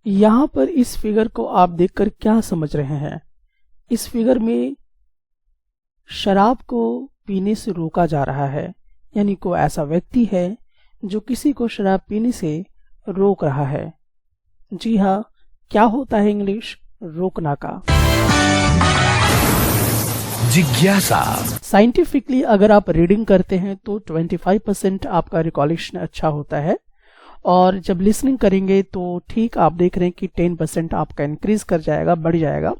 यहाँ पर इस फिगर को आप देखकर क्या समझ रहे हैं? इस फिगर में शराब को पीने से रोका जा रहा है, यानी कोई ऐसा व्यक्ति है जो किसी को शराब पीने से रोक रहा है। जी हाँ, क्या होता है इंग्लिश रोकना का? जिज्ञासा। साइंटिफिकली अगर आप रीडिंग करते हैं तो 25% आपका रिकॉलेक्शन अच्छा होता है, और जब लिसनिंग करेंगे तो ठीक आप देख रहे हैं कि 10% आपका इंक्रीज कर जाएगा, बढ़ जाएगा,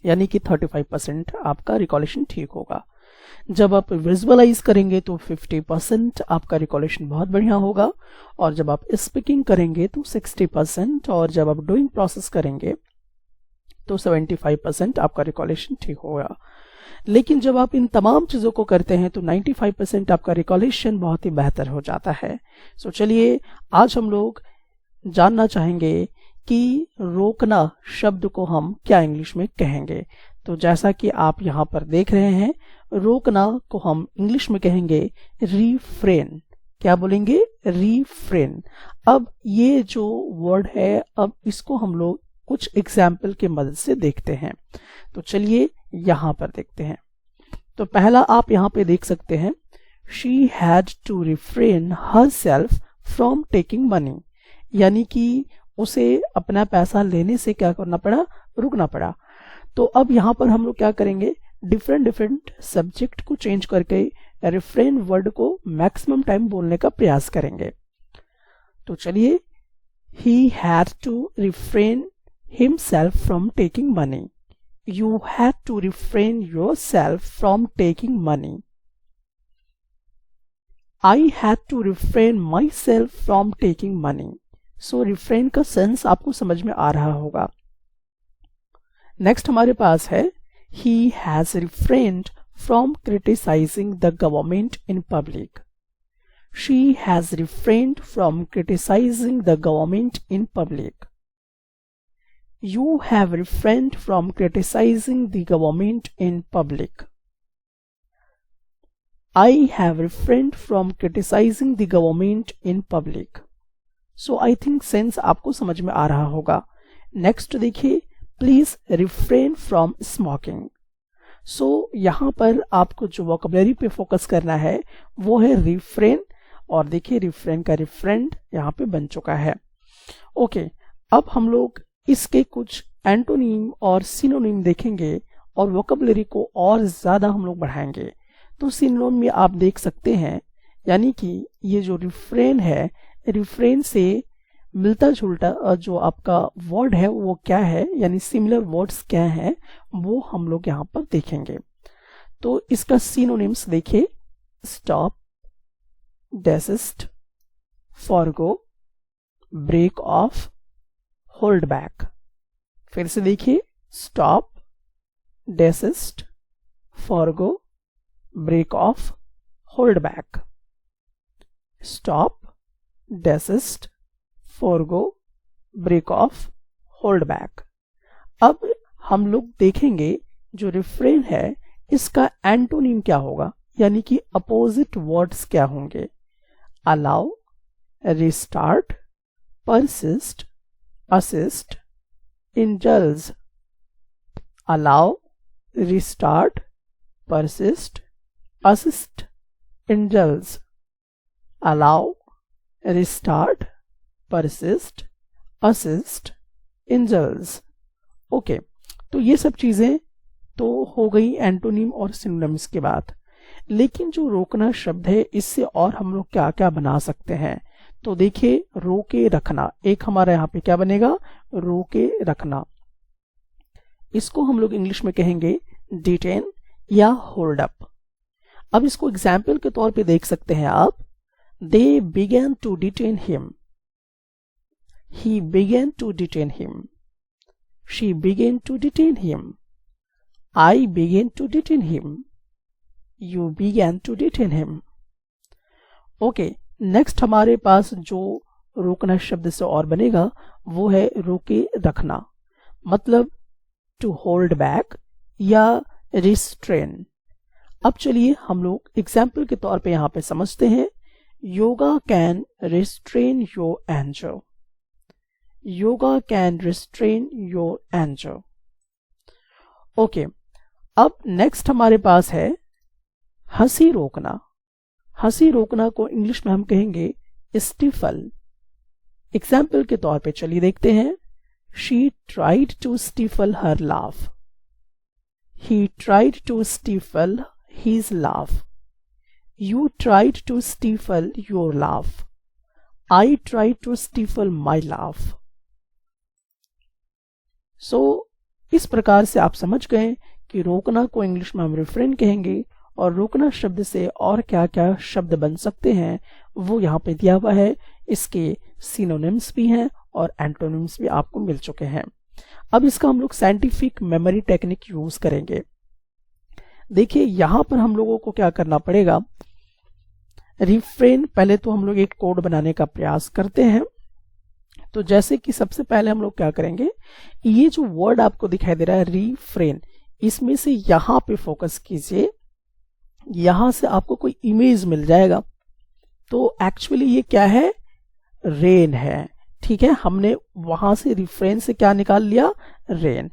यानी कि 35% आपका रिकॉलेक्शन ठीक होगा। जब आप विजुअलाइज करेंगे तो 50% आपका रिकॉलेक्शन बहुत बढ़िया होगा, और जब आप स्पीकिंग करेंगे तो 60%, और जब आप डूइंग प्रोसेस करेंगे तो 75% आपका रिकॉलेक्शन ठीक होगा। लेकिन जब आप इन तमाम चीजों को करते हैं तो 95% आपका रिकॉलेक्शन बहुत ही बेहतर हो जाता है। सो चलिए आज हम लोग जानना चाहेंगे कि रोकना शब्द को हम क्या इंग्लिश में कहेंगे। तो जैसा कि आप यहाँ पर देख रहे हैं, रोकना को हम इंग्लिश में कहेंगे रिफ्रेन। क्या बोलेंगे? रिफ्रेन। अब ये जो वर्ड है, अब इसको हम लोग कुछ एग्जाम्पल के मदद से देखते हैं। तो चलिए यहां पर देखते हैं। तो पहला आप यहां पे देख सकते हैं, she had to refrain herself from taking money, यानी कि उसे अपना पैसा लेने से क्या करना पड़ा? रुकना पड़ा। तो अब यहां पर हम लोग क्या करेंगे? डिफरेंट सब्जेक्ट को चेंज करके रिफ्रेन वर्ड को मैक्सिमम टाइम बोलने का प्रयास करेंगे। तो चलिए, he had to refrain himself from taking money. You had to refrain yourself from taking money. I had to refrain myself from taking money. So refrain का sense आपको समझ में आ रहा होगा। नेक्स्ट हमारे पास है, he has refrained from criticizing the government in public. She has refrained from criticizing the government in public. You have refrained from criticizing the government in public. I have refrained from criticizing the government in public. So I think sense आपको समझ में आ रहा होगा। Next देखिए, please refrain from smoking. सो यहाँ पर आपको जो वोकैबुलरी पे फोकस करना है वो है रिफ्रेन, और देखिए रिफ्रेन का रिफ्रेंड यहाँ पे बन चुका है। ओके, अब हम लोग इसके कुछ एंटोनिम और सिनोनिम देखेंगे और वोकैबुलरी को और ज्यादा हम लोग बढ़ाएंगे। तो सिनोनिम में आप देख सकते हैं, यानी कि ये जो रिफ्रेन है, रिफ्रेन से मिलता जुलता जो आपका वर्ड है वो क्या है, यानी सिमिलर वर्ड्स क्या है, वो हम लोग यहाँ पर देखेंगे। तो इसका सिनोनिम्स देखिए, stop, desist, forgo, break off, hold back। फिर से देखिए, stop, desist, forgo, break off, hold back। stop, desist, forgo, break off, hold back। अब हम लोग देखेंगे जो रिफ्रेन है इसका एंटोनिम क्या होगा, यानी कि अपोजिट वर्ड्स क्या होंगे। allow, restart, persist, assist, indulge। allow, restart, persist, assist, indulge। allow, restart, persist, assist, indulge। Okay, तो ये सब चीजें तो हो गई एंटोनिम और सिनोनिम्स के बाद। लेकिन जो रोकना शब्द है, इससे और हम लोग क्या क्या बना सकते हैं? तो देखिए, रोके रखना, एक हमारा यहाँ पे क्या बनेगा? रोके रखना। इसको हम लोग इंग्लिश में कहेंगे डिटेन या होल्ड अप। अब इसको एग्जाम्पल के तौर पे देख सकते हैं आप। They began to detain him, he began to detain him, she began to detain him, I began to detain him, you began to detain him। Okay, next हमारे पास जो रोकना शब्द से और बनेगा वो है रोके रखना, मतलब टू होल्ड बैक या रिस्ट्रेन। अब चलिए हम लोग एग्जाम्पल के तौर पे यहाँ पे समझते हैं। Yoga can restrain your anger, yoga can restrain your anger. Okay, अब नेक्स्ट हमारे पास है हंसी रोकना। हंसी रोकना को इंग्लिश में हम कहेंगे स्टिफल। एग्जाम्पल के तौर पे चलिए देखते हैं। She tried to stifle her laugh. He tried to stifle his laugh. You tried to stifle your laugh. I tried to stifle my laugh. So, इस प्रकार से आप समझ गए कि रोकना को इंग्लिश में हम रिफ्रेन कहेंगे, और रोकना शब्द से और क्या क्या शब्द बन सकते हैं वो यहाँ पे दिया हुआ है। इसके सिनोनिम्स भी हैं और एंटोनिम्स भी आपको मिल चुके हैं। अब इसका हम लोग साइंटिफिक मेमोरी टेक्निक यूज करेंगे। देखिए यहाँ पर हम लोगों को क्या करना पड़ेगा। रिफ्रेन, पहले तो हम लोग एक कोड बनाने का प्रयास करते हैं। तो जैसे कि सबसे पहले हम लोग क्या करेंगे, ये जो वर्ड आपको दिखाई दे रहा है रिफ्रेन, इसमें से यहां पे फोकस कीजिए। यहां से आपको कोई इमेज मिल जाएगा। तो एक्चुअली ये क्या है, रेन है। ठीक है, हमने वहां से रिफ्रेन से क्या निकाल लिया, रेन।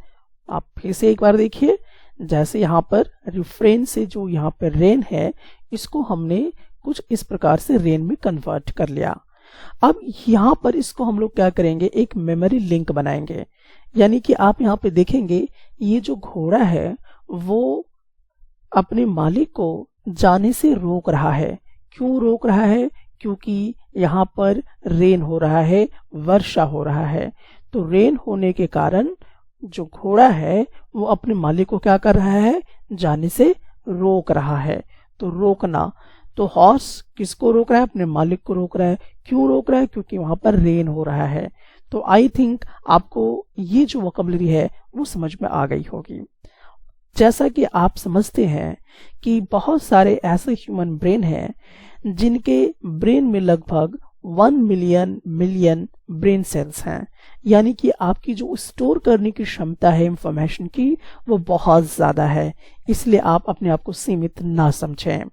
आप फिर से एक बार देखिए, जैसे यहां पर रिफ्रेन से जो यहाँ पर रेन है, इसको हमने कुछ इस प्रकार से रेन में कन्वर्ट कर लिया। अब यहां पर इसको हम लोग क्या करेंगे, एक मेमोरी लिंक बनाएंगे। यानी कि आप यहाँ पे देखेंगे, ये जो घोड़ा है वो अपने मालिक को जाने से रोक रहा है। क्यों रोक रहा है, क्योंकि यहाँ पर रेन हो रहा है, वर्षा हो रहा है। तो रेन होने के कारण जो घोड़ा है वो अपने मालिक को क्या कर रहा है, जाने से रोक रहा है। तो रोकना, तो हॉर्स किसको रोक रहा है, अपने मालिक को रोक रहा है। क्यों रोक रहा है, क्योंकि वहां पर रेन हो रहा है। तो आई थिंक आपको ये जो वोकैबुलरी है वो समझ में आ गई होगी। जैसा कि आप समझते हैं कि बहुत सारे ऐसे ह्यूमन ब्रेन हैं जिनके ब्रेन में लगभग 1 मिलियन ब्रेन सेल्स हैं। यानी कि आपकी जो स्टोर करने की क्षमता है इंफॉर्मेशन की, वो बहुत ज्यादा है। इसलिए आप अपने आप को सीमित ना समझें।